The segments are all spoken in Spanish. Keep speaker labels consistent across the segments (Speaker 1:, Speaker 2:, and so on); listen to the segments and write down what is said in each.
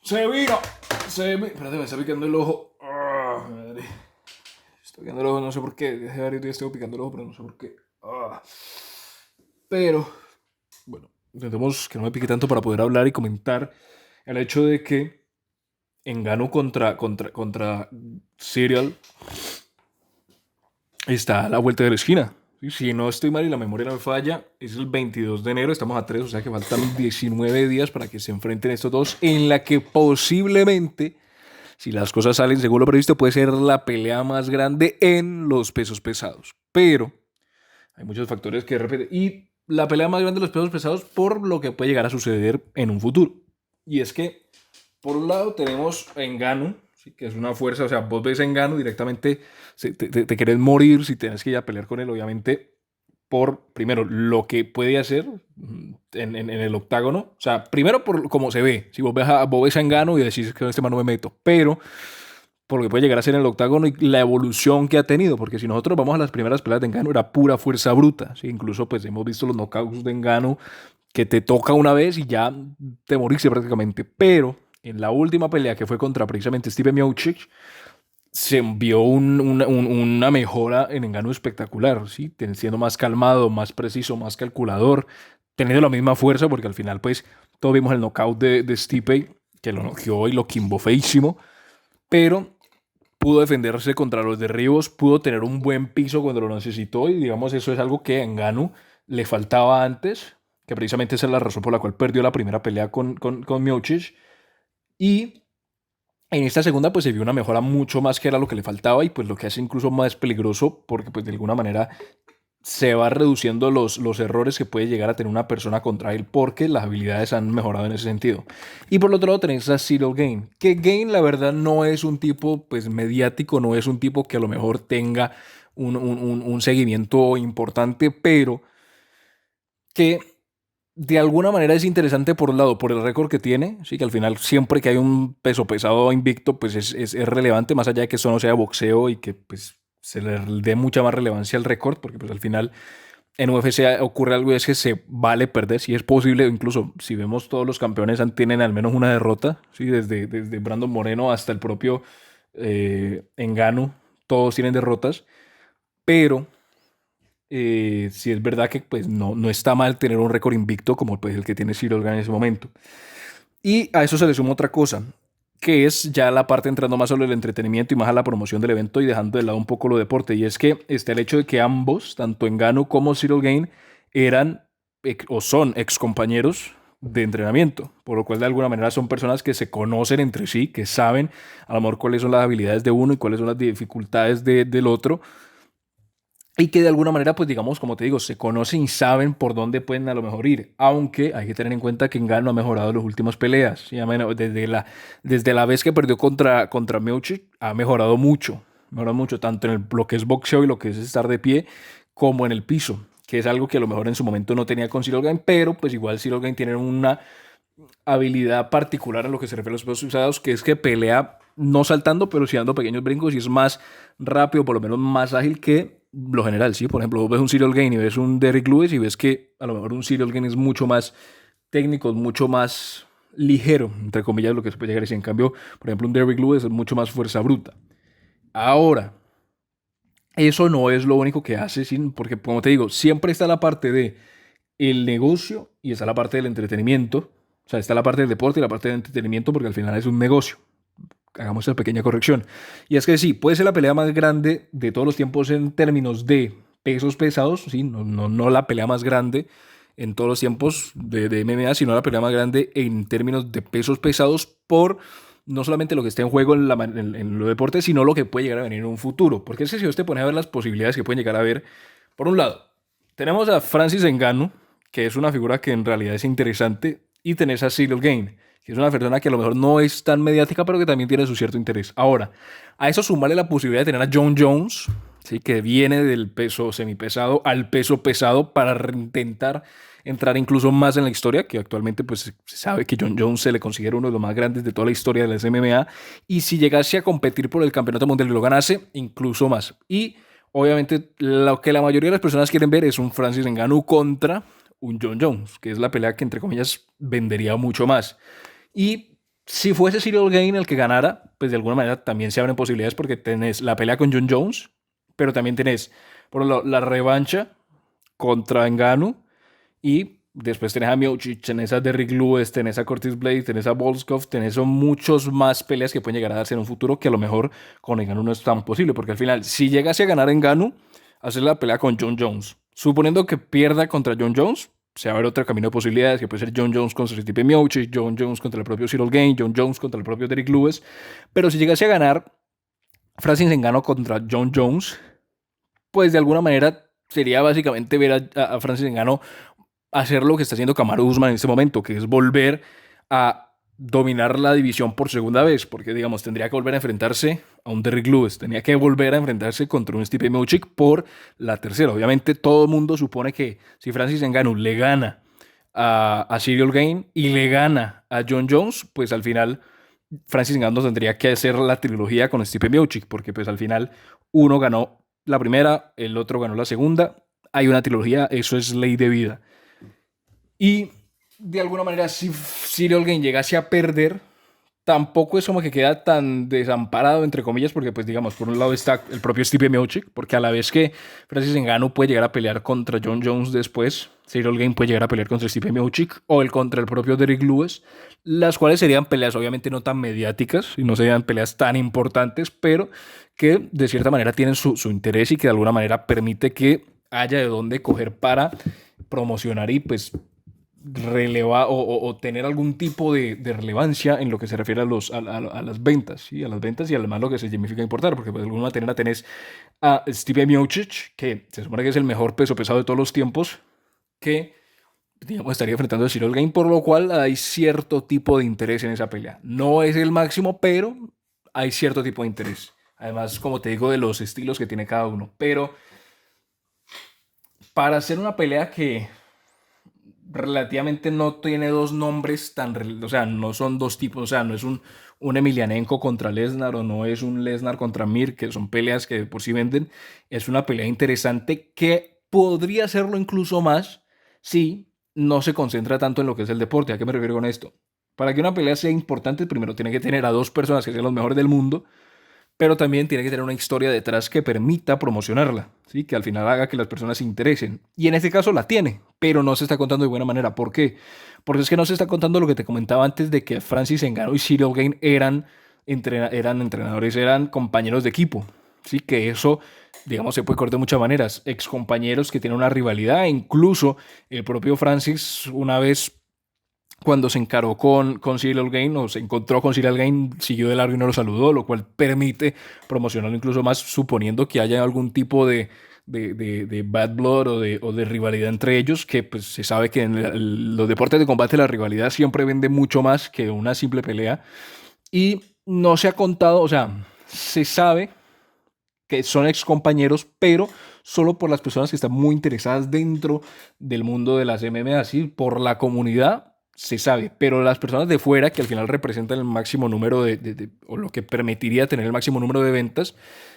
Speaker 1: Se vino. Espérate, me está picando el ojo. Madre. Estoy picando el ojo, no sé por qué. Hace varios días estoy picando el ojo, pero no sé por qué. Pero, bueno, intentemos que no me pique tanto para poder hablar y comentar el hecho de que Ngannou contra Serial está a la vuelta de la esquina. Sí, si no estoy mal y la memoria no me falla, es el 22 de enero, estamos a 3, o sea que faltan 19 días para que se enfrenten estos dos, en la que posiblemente, si las cosas salen según lo previsto, puede ser la pelea más grande en los pesos pesados. Pero hay muchos factores que repiten. Y la pelea más grande de los pesos pesados por lo que puede llegar a suceder en un futuro. Y es que, por un lado, tenemos a Ngannou, ¿sí? Que es una fuerza, o sea, vos ves a Ngannou directamente, te querés morir si tienes que ir a pelear con él, obviamente, por, primero, lo que puede hacer en el octágono. O sea, primero por cómo se ve. Si vos ves a Ngannou y decís que con este man no me meto. Pero por lo que puede llegar a ser en el octágono y la evolución que ha tenido, porque si nosotros vamos a las primeras peleas de Ngannou era pura fuerza bruta, ¿sí? Incluso pues hemos visto los knockouts de Ngannou que te toca una vez y ya te moriste prácticamente, pero en la última pelea que fue contra precisamente Stipe Miocic se vio una mejora en Ngannou espectacular, ¿sí? Siendo más calmado, más preciso, más calculador, teniendo la misma fuerza, porque al final pues todos vimos el knockout de Stipe que lo noqueó y lo quimbó feísimo, pero pudo defenderse contra los derribos, pudo tener un buen piso cuando lo necesitó y digamos eso es algo que a Ngannou le faltaba antes, que precisamente esa es la razón por la cual perdió la primera pelea con Miocic y en esta segunda pues se vio una mejora mucho más que era lo que le faltaba y pues lo que hace incluso más peligroso porque pues de alguna manera se va reduciendo los errores que puede llegar a tener una persona contra él porque las habilidades han mejorado en ese sentido. Y por el otro lado tenés a Cyril Gane, que Gane la verdad no es un tipo pues mediático, no es un tipo que a lo mejor tenga un seguimiento importante, pero que de alguna manera es interesante por un lado, por el récord que tiene, sí, que al final siempre que hay un peso pesado invicto, pues es relevante, más allá de que eso no sea boxeo y que pues se le dé mucha más relevancia al récord, porque pues al final en UFC ocurre algo y es que se vale perder, si es posible, incluso si vemos todos los campeones tienen al menos una derrota, ¿sí? Desde Brandon Moreno hasta el propio Ngannou, todos tienen derrotas, pero sí es verdad que pues, no está mal tener un récord invicto como pues, el que tiene Cyril Gane en ese momento. Y a eso se le suma otra cosa, que es ya la parte entrando más sobre el entretenimiento y más a la promoción del evento y dejando de lado un poco lo deporte. Y es que está el hecho de que ambos, tanto Ngannou como Cyril Gane, eran o son ex compañeros de entrenamiento, por lo cual de alguna manera son personas que se conocen entre sí, que saben a lo mejor cuáles son las habilidades de uno y cuáles son las dificultades del otro, y que de alguna manera, pues digamos, como te digo, se conocen y saben por dónde pueden a lo mejor ir. Aunque hay que tener en cuenta que Ngannou ha mejorado en las últimas peleas. ¿Sí? Desde la vez que perdió contra Miocic, ha mejorado mucho, tanto en lo que es boxeo y lo que es estar de pie, como en el piso, que es algo que a lo mejor en su momento no tenía con Cyril Gane, pero pues igual Cyril Gane tiene una habilidad particular a lo que se refiere a los pesos pesados, que es que pelea no saltando, pero sí dando pequeños brincos y es más rápido, por lo menos más ágil que lo general, ¿sí? Por ejemplo, vos ves un Cyril Gane y ves un Derrick Lewis y ves que a lo mejor un Cyril Gane es mucho más técnico, mucho más ligero, entre comillas, lo que se puede llegar a decir. En cambio, por ejemplo, un Derrick Lewis es mucho más fuerza bruta. Ahora, eso no es lo único que hace, porque como te digo, siempre está la parte de el negocio y está la parte del entretenimiento. O sea, está la parte del deporte y la parte del entretenimiento porque al final es un negocio. Hagamos esa pequeña corrección. Y es que sí, puede ser la pelea más grande de todos los tiempos en términos de pesos pesados, sí, no la pelea más grande en todos los tiempos de MMA, sino la pelea más grande en términos de pesos pesados por no solamente lo que está en juego en los deportes, sino lo que puede llegar a venir en un futuro. Porque es que si usted pone a ver las posibilidades que pueden llegar a ver, por un lado, tenemos a Francis Ngannou, que es una figura que en realidad es interesante, y tenés a Cyril Gane, que es una persona que a lo mejor no es tan mediática, pero que también tiene su cierto interés. Ahora, a eso sumarle la posibilidad de tener a John Jones, ¿sí? Que viene del peso semipesado al peso pesado para intentar entrar incluso más en la historia, que actualmente pues se sabe que John Jones se le considera uno de los más grandes de toda la historia del MMA, y si llegase a competir por el campeonato mundial y lo ganase, incluso más. Y obviamente lo que la mayoría de las personas quieren ver es un Francis Ngannou contra un John Jones, que es la pelea que entre comillas vendería mucho más. Y Si fuese Cyril Gane el que ganara, pues de alguna manera también se abren posibilidades porque tenés la pelea con John Jones, pero también tenés por un lado, la revancha contra Ngannou y después tenés a Miocic, tenés a Derrick Lewis, tenés a Curtis Blade, tenés a Volkov, tenés son muchos más peleas que pueden llegar a darse en un futuro que a lo mejor con Ngannou no es tan posible, porque al final, si llegase a ganar Ngannou, hacer la pelea con John Jones. Suponiendo que pierda contra John Jones, se va a ver otro camino de posibilidades, que puede ser John Jones contra Stipe Miocic, John Jones contra el propio Cyril Gane, John Jones contra el propio Derrick Lewis. Pero si llegase a ganar Francis Ngannou contra John Jones, pues de alguna manera sería básicamente ver a Francis Ngannou hacer lo que está haciendo Kamaru Usman en este momento, que es volver a dominar la división por segunda vez, porque digamos tendría que volver a enfrentarse a un Derrick Lewis, tenía que volver a enfrentarse contra un Stipe Miocic por la tercera. Obviamente todo el mundo supone que si Francis Ngannou le gana a Cyril Gane y le gana a John Jones, pues al final Francis Ngannou tendría que hacer la trilogía con Stipe Miocic, porque pues al final uno ganó la primera, el otro ganó la segunda, hay una trilogía, eso es ley de vida. Y de alguna manera, si Cyril Gane llegase a perder, tampoco es como que queda tan desamparado, entre comillas, porque, pues, digamos, por un lado está el propio Stipe Miocic, porque a la vez que Francis Ngannou puede llegar a pelear contra John Jones después, Cyril Gane puede llegar a pelear contra Stipe Miocic o el contra el propio Derrick Lewis, las cuales serían peleas obviamente no tan mediáticas y no serían peleas tan importantes, pero que de cierta manera tienen su interés y que de alguna manera permite que haya de dónde coger para promocionar y pues relevar o tener algún tipo de relevancia en lo que se refiere a las ventas, ¿sí? A las ventas y además lo que se significa importar, porque pues, de alguna manera tenés a Stipe Miocic, que se supone que es el mejor peso pesado de todos los tiempos, que digamos, estaría enfrentando a Cyril Gane, por lo cual hay cierto tipo de interés en esa pelea. No es el máximo, pero hay cierto tipo de interés. Además, como te digo, de los estilos que tiene cada uno. Pero para hacer una pelea que relativamente no tiene dos nombres tan, o sea, no son dos tipos, o sea, no es un Emelianenko contra Lesnar o no es un Lesnar contra Mir, que son peleas que por sí venden, es una pelea interesante que podría hacerlo incluso más si no se concentra tanto en lo que es el deporte. ¿A qué me refiero con esto? Para que una pelea sea importante, primero tiene que tener a dos personas que sean los mejores del mundo, pero también tiene que tener una historia detrás que permita promocionarla, ¿sí? Que al final haga que las personas se interesen. Y en este caso la tiene, pero no se está contando de buena manera. ¿Por qué? Porque es que no se está contando lo que te comentaba antes de que Francis Ngannou y Cyril Gane eran entrenadores, eran compañeros de equipo. Sí, que eso, digamos, se puede cortar de muchas maneras. Ex compañeros que tienen una rivalidad, e incluso el propio Francis una vez cuando se encaró con Cyril Gane o se encontró con Cyril Gane, siguió de largo y no lo saludó, lo cual permite promocionarlo incluso más, suponiendo que haya algún tipo de bad blood o de rivalidad entre ellos, que pues se sabe que en los deportes de combate la rivalidad siempre vende mucho más que una simple pelea. Y no se ha contado, o sea, se sabe que son ex compañeros, pero solo por las personas que están muy interesadas dentro del mundo de las MMA, ¿sí? Por la comunidad se sabe, pero las personas de fuera que al final representan el máximo número o lo que permitiría tener el máximo número de ventas,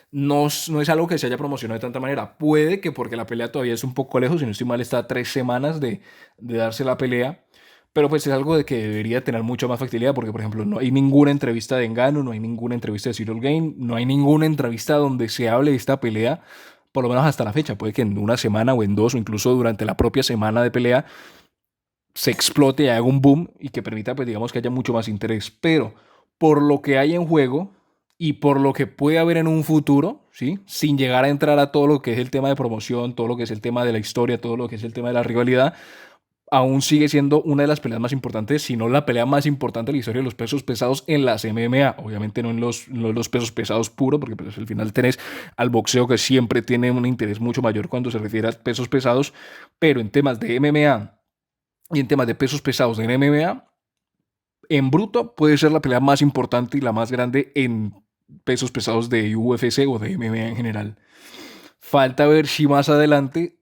Speaker 1: no es algo que se haya promocionado de tanta manera. Puede que porque la pelea todavía es un poco lejos, si no estoy mal está a 3 semanas de darse la pelea, pero pues es algo de que debería tener mucha más factibilidad porque, por ejemplo, no hay ninguna entrevista de Ngannou, no hay ninguna entrevista de Cyril Gane, no hay ninguna entrevista donde se hable de esta pelea, por lo menos hasta la fecha. Puede que en una semana o en dos o incluso durante la propia semana de pelea se explote y haga un boom y que permita, pues digamos, que haya mucho más interés. Pero por lo que hay en juego y por lo que puede haber en un futuro, ¿sí? Sin llegar a entrar a todo lo que es el tema de promoción, todo lo que es el tema de la historia, todo lo que es el tema de la rivalidad, aún sigue siendo una de las peleas más importantes, si no la pelea más importante de la historia de los pesos pesados en las MMA. Obviamente no en los pesos pesados puros, porque pues, al final tenés al boxeo que siempre tiene un interés mucho mayor cuando se refiere a pesos pesados, pero en temas de MMA y en temas de pesos pesados en MMA, en bruto puede ser la pelea más importante y la más grande en pesos pesados de UFC o de MMA en general. Falta ver si más adelante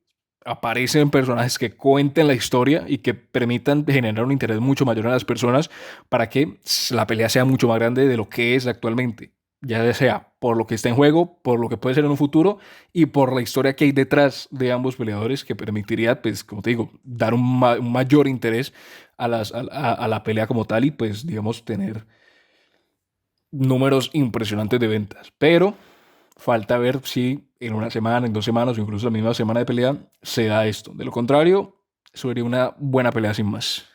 Speaker 1: aparecen personajes que cuenten la historia y que permitan generar un interés mucho mayor en las personas para que la pelea sea mucho más grande de lo que es actualmente. Ya sea por lo que está en juego, por lo que puede ser en un futuro y por la historia que hay detrás de ambos peleadores que permitiría, pues, como te digo, dar un mayor interés a la pelea como tal y, pues, digamos, tener números impresionantes de ventas. Pero falta ver si en una semana, en 2 semanas o incluso la misma semana de pelea se da esto. De lo contrario, sería una buena pelea sin más.